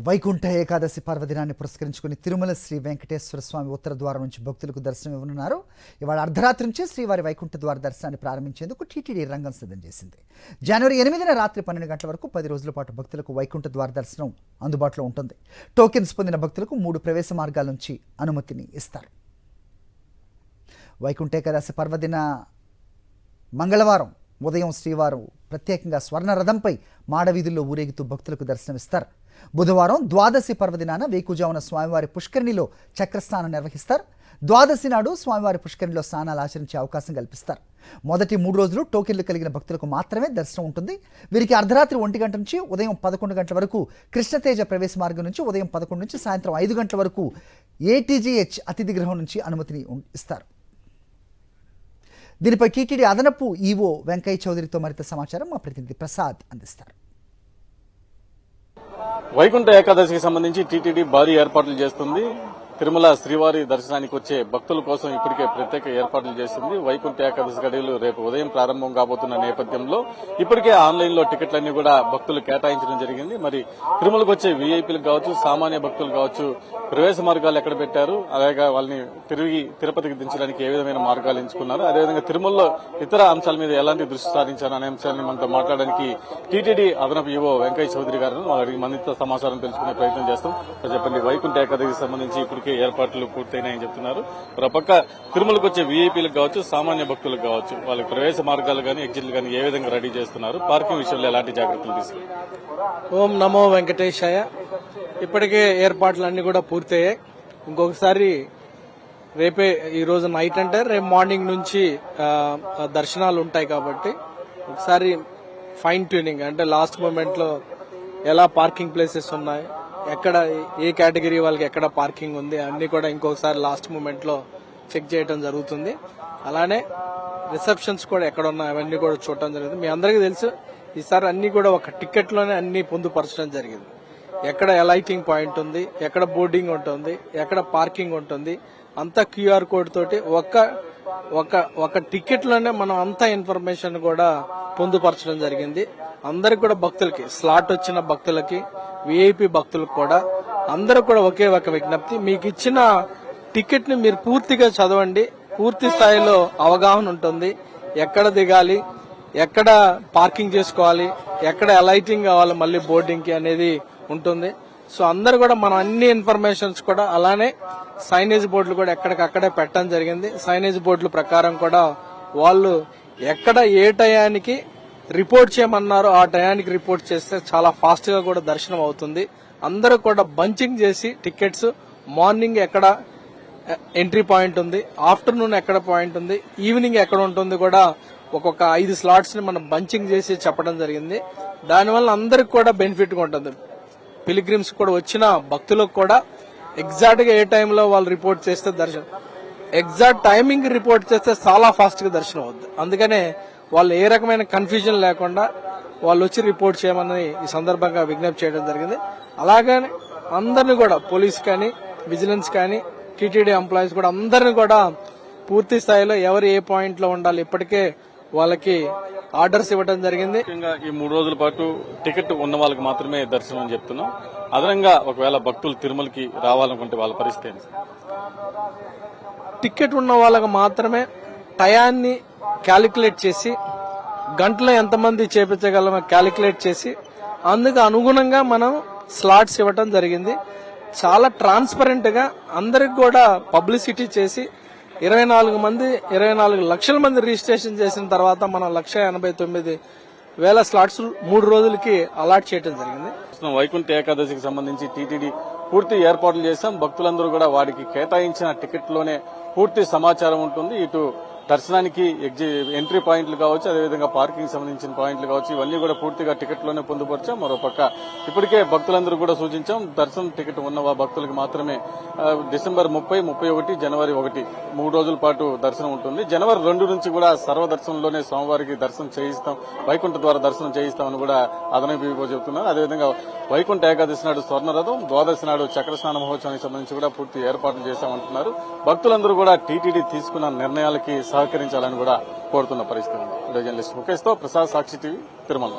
వైకుంఠ ఏకాదశి పర్వదినాన్ని పురస్కరించుకుని తిరుమల శ్రీ వెంకటేశ్వర స్వామి ఉత్తర ద్వారం నుంచి భక్తులకు దర్శనం ఇవ్వనున్నారు. ఇవాళ అర్ధరాత్రి నుంచే శ్రీవారి వైకుంఠ ద్వార దర్శనాన్ని ప్రారంభించేందుకు టీటీడీ రంగం సిద్ధం చేసింది. జనవరి 8న రాత్రి 12 గంటల వరకు 10 రోజుల పాటు భక్తులకు వైకుంఠ ద్వార దర్శనం అందుబాటులో ఉంటుంది. టోకెన్స్ పొందిన భక్తులకు 3 ప్రవేశ మార్గాల నుంచి అనుమతిని ఇస్తారు. వైకుంఠ ఏకాదశి పర్వదిన మంగళవారం ఉదయం శ్రీవారు ప్రత్యేకంగా స్వర్ణ రథంపై మాడవీధుల్లో ఊరేగుతూ భక్తులకు దర్శనమిస్తారు. బుధవారం ద్వాదశి పర్వదినాన వేకుజామున స్వామివారి పుష్కరిణిలో చక్రస్నానం నిర్వహిస్తారు. ద్వాదశి నాడు స్వామివారి పుష్కరిణిలో స్నానాలు ఆచరించే అవకాశం కల్పిస్తారు. మొదటి 3 రోజులు టోకెన్లు కలిగిన భక్తులకు మాత్రమే దర్శనం ఉంటుంది. వీరికి అర్ధరాత్రి 1 గంట నుంచి ఉదయం 11 గంటల వరకు కృష్ణతేజ ప్రవేశ మార్గం నుంచి ఉదయం 11 నుంచి సాయంత్రం 5 గంటల వరకు ఏటీజీహెచ్ అతిథి గృహం నుంచి అనుమతిని ఇస్తారు. దీనిపై టీటీడీ అదనపు ఈవో వెంకయ్య చౌదరితో మరింత సమాచారం మా ప్రతినిధి ప్రసాద్ అందిస్తారు. వైకుంఠ ఏకాదశికి సంబంధించి టీటీడీ భారీ ఏర్పాట్లు చేస్తుంది. తిరుమల శ్రీవారి దర్శనానికి వచ్చే భక్తుల కోసం ఇప్పటికే ప్రత్యేక ఏర్పాట్లు చేస్తుంది. వైకుంఠ ఏకాదశి గడువులు రేపు ఉదయం ప్రారంభం కాబోతున్న నేపథ్యంలో ఇప్పటికే ఆన్లైన్ లో టికెట్లన్నీ కూడా భక్తులు కేటాయించడం జరిగింది. మరి తిరుమలకు వచ్చే వీఐపీలకు కావచ్చు, సామాన్య భక్తులు కావచ్చు, ప్రవేశ మార్గాలు ఎక్కడ పెట్టారు, అలాగే వాళ్ళని తిరిగి తిరుపతికి దించడానికి ఏ విధమైన మార్గాలు ఎంచుకున్నారు, అదేవిధంగా తిరుమలలో ఇతర అంశాల మీద ఎలాంటి దృష్టి సారించారు అనే అంశాన్ని మనతో మాట్లాడడానికి టీటీడీ అదనపు ఈవో వెంకయ్య చౌదరి గారు మరింత సమాచారం తెలుసుకునే ప్రయత్నం చేస్తాం. చెప్పండి, వైకుంఠ ఏకాదశికి సంబంధించి ఇప్పటికే ఏర్పాట్లు పూర్తయినాయని చెప్తున్నారు. ఒక పక్క తిరుమలకు వచ్చే వీఐపీలకు కావచ్చు, సామాన్య భక్తులకు కావచ్చు, వాళ్ళకి ప్రవేశ మార్గాలు కానీ ఎగ్జిట్లు కానీ ఏ విధంగా రెడీ చేస్తున్నారు, పార్కింగ్ విషయంలో ఎలాంటి జాగ్రత్తలు తీసుకున్నారు? ఓం నమో వెంకటేశాయ. ఇప్పటికే ఏర్పాట్లన్నీ కూడా పూర్తయ్యాయి. ఇంకొకసారి రేపే, ఈ రోజు నైట్ అంటే రేపు మార్నింగ్ నుంచి దర్శనాలు ఉంటాయి కాబట్టి ఒకసారి ఫైన్ ట్యూనింగ్ అంటే లాస్ట్ మూమెంట్ లో ఎలా పార్కింగ్ ప్లేసెస్ ఉన్నాయి, ఎక్కడ ఏ కేటగిరీ వాళ్ళకి ఎక్కడ పార్కింగ్ ఉంది అన్ని కూడా ఇంకొకసారి లాస్ట్ మూమెంట్ లో చెక్ చేయడం జరుగుతుంది. అలానే రిసెప్షన్స్ కూడా ఎక్కడ ఉన్నాయి అవన్నీ కూడా చూడటం జరుగుతుంది. మీ అందరికీ తెలుసు, ఈసారి అన్ని కూడా ఒక టికెట్ లోనే అన్ని పొందుపరచడం జరిగింది. ఎక్కడ లైటింగ్ పాయింట్ ఉంది, ఎక్కడ బోర్డింగ్ ఉంటుంది, ఎక్కడ పార్కింగ్ ఉంటుంది, అంతా క్యూఆర్ కోడ్ తోటి ఒక టికెట్ లోనే మనం అంతా ఇన్ఫర్మేషన్ కూడా పొందుపరచడం జరిగింది. అందరికి కూడా భక్తులకి, స్లాట్ వచ్చిన భక్తులకి, విఐపి భక్తులకు కూడా అందరూ కూడా ఒకే ఒక విజ్ఞప్తి, మీకు ఇచ్చిన టికెట్ ని మీరు పూర్తిగా చదవండి. పూర్తి స్థాయిలో అవగాహన ఉంటుంది. ఎక్కడ దిగాలి, ఎక్కడ పార్కింగ్ చేసుకోవాలి, ఎక్కడ లైటింగ్ కావాలి మళ్ళీ బోర్డింగ్ కి అనేది ఉంటుంది. సో అందరు కూడా మనం అన్ని ఇన్ఫర్మేషన్స్ కూడా అలానే సైనేజ్ బోర్డులు కూడా ఎక్కడికక్కడే పెట్టడం జరిగింది. సైనేజ్ బోర్డుల ప్రకారం కూడా వాళ్ళు ఎక్కడ ఏ టయానికి రిపోర్ట్ చేయమన్నారో ఆ టయానికి రిపోర్ట్ చేస్తే చాలా ఫాస్ట్ గా కూడా దర్శనం అవుతుంది. అందరూ కూడా బంచింగ్ చేసి టికెట్స్ మార్నింగ్ ఎక్కడ ఎంట్రీ పాయింట్ ఉంది, ఆఫ్టర్నూన్ ఎక్కడ పాయింట్ ఉంది, ఈవినింగ్ ఎక్కడ ఉంటుంది కూడా ఒక్కొక్క 5 స్లాట్స్ ని మనం బంచింగ్ చేసి చెప్పడం జరిగింది. దానివల్ల అందరికి కూడా బెనిఫిట్ గా ఉంటుంది. పిలిగ్రిమ్స్ కూడా వచ్చిన భక్తులకు కూడా ఎగ్జాక్ట్ గా ఏ టైంలో వాళ్ళు రిపోర్ట్ చేస్తే దర్శనం, ఎగ్జాక్ట్ టైమింగ్ రిపోర్ట్ చేస్తే చాలా ఫాస్ట్ గా దర్శనం అవుతుంది. అందుకనే వాళ్ళు ఏ రకమైన కన్ఫ్యూజన్ లేకుండా వాళ్ళు వచ్చి రిపోర్ట్ చేయమని ఈ సందర్భంగా విజ్ఞప్తి చేయడం జరిగింది. అలాగని అందరిని కూడా పోలీస్ కానీ, విజిలెన్స్ కానీ, టీటీడీ ఎంప్లాయీస్ కూడా అందరిని కూడా పూర్తి స్థాయిలో ఎవరు ఏ పాయింట్ లో ఉండాలి ఇప్పటికే వాళ్ళకి ఆర్డర్స్ ఇవ్వడం జరిగింది. ముఖ్యంగా ఈ 3 రోజుల పాటు టికెట్ ఉన్న వాళ్ళకి మాత్రమే దర్శనం అని చెప్తున్నాం. అదనంగా ఒకవేళ భక్తులు తిరుమలకి రావాలనుకుంటే వాళ్ళ పరిస్థితి ఏంటి? టికెట్ ఉన్న వాళ్ళకి మాత్రమే టయాన్ని క్యాలిక్యులేట్ చేసి, గంటలో ఎంతమంది చేపించగలమో క్యాలిక్యులేట్ చేసి అందుకు అనుగుణంగా మనం స్లాట్స్ ఇవ్వటం జరిగింది. చాలా ట్రాన్స్పరెంట్ గా అందరికి కూడా పబ్లిసిటీ చేసి 24 లక్షల మంది రిజిస్ట్రేషన్ చేసిన తర్వాత మనం 1,89,000 స్లాట్స్ 3 రోజులకి అలాట్ చేయడం జరిగింది. వైకుంఠ ఏకాదశికి సంబంధించి టీటీడీ పూర్తి ఏర్పాట్లు చేశాం. భక్తులందరూ కూడా వారికి కేటాయించిన టికెట్ లోనే పూర్తి సమాచారం ఉంటుంది. ఇటు దర్శనానికి ఎంట్రీ పాయింట్లు కావచ్చు, అదేవిధంగా పార్కింగ్ సంబంధించిన పాయింట్లు కావచ్చు, ఇవన్నీ కూడా పూర్తిగా టికెట్ లోనే పొందుపరిచాం. మరోపక్క ఇప్పటికే భక్తులందరూ కూడా సూచించాం, దర్శనం టికెట్ ఉన్న భక్తులకు మాత్రమే డిసెంబర్ 30, 31, జనవరి 1 3 రోజుల పాటు దర్శనం ఉంటుంది. జనవరి 2 నుంచి కూడా సర్వదర్శనంలోనే స్వామివారికి దర్శనం చేయిస్తాం, వైకుంఠ ద్వారా దర్శనం చేయిస్తామని కూడా అదనపు చెబుతున్నారు. అదేవిధంగా వైకుంఠ ఏకాదశి నాడు స్వర్ణరథం, ద్వాదశి నాడు చక్రస్నాన మహోత్సవానికి సంబంధించి కూడా పూర్తి ఏర్పాట్లు చేశామంటున్నారు. భక్తులందరూ కూడా టీటీడీ తీసుకున్న నిర్ణయాలకి సహకరించాలని కూడా కోరుతున్న పరిస్థితి ఉంది. జర్నలిస్ట్ ముఖేష్ తో ప్రసాద్, సాక్షి టీవీ, తిరుమల.